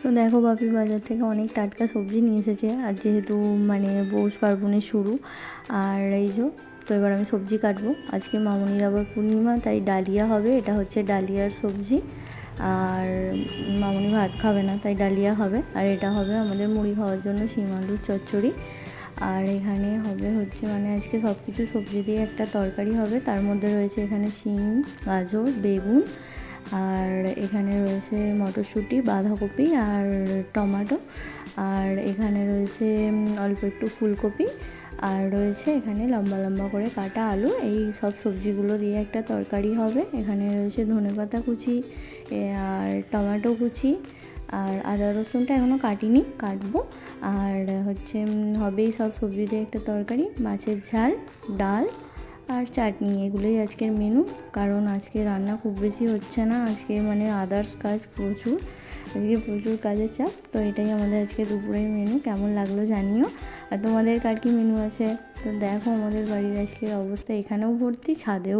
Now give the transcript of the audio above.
তো দেখো বাপি বাজার থেকে অনেক টাটকা সবজি নিয়ে এসেছে, আর যেহেতু মানে পৌষ পার্বণের শুরু, আর এই যে তো এবার আমি সবজি কাটবো। আজকে মামনির আবার পূর্ণিমা, তাই ডালিয়া হবে। এটা হচ্ছে ডালিয়ার সবজি, আর মামনি ভাত খাবে না তাই ডালিয়া হবে। আর এটা হবে আমাদের মুড়ি খাওয়ার জন্য শিম আলুর চচ্চড়ি। আর এখানে হবে হচ্ছে মানে আজকে সব কিছু সবজি দিয়ে একটা তরকারি হবে। তার মধ্যে রয়েছে এখানে শিম, গাজর, বেগুন, আর এখানে রয়েছে মটরশুঁটি, বাঁধাকপি আর টমেটো, আর এখানে রয়েছে অল্প একটু ফুলকপি, আর রয়েছে এখানে লম্বা লম্বা করে কাটা আলু। এই সব সবজিগুলো দিয়ে একটা তরকারি হবে। এখানে রয়েছে ধনেপাতা কুচি আর টমেটো কুচি, আর আদা রসুনটা এখনও কাটিনি, কাটবো। আর হচ্ছে হবে এই সব সবজি দিয়ে একটা তরকারি, মাছের ঝাল, ডাল আর চাটনি। এগুলোই আজকের মেনু। কারণ আজকে রান্না খুব বেশি হচ্ছে না, আজকে মানে আদার্স কাজ প্রচুর, আজকে প্রচুর কাজের চাপ। তো এটাই আমাদের আজকে দুপুরের মেনু। কেমন লাগলো জানিও। আর তোমাদের কার কী মেনু আছে? তো দেখো আমাদের বাড়ির আজকের অবস্থা, এখানেও ভর্তি, ছাদেও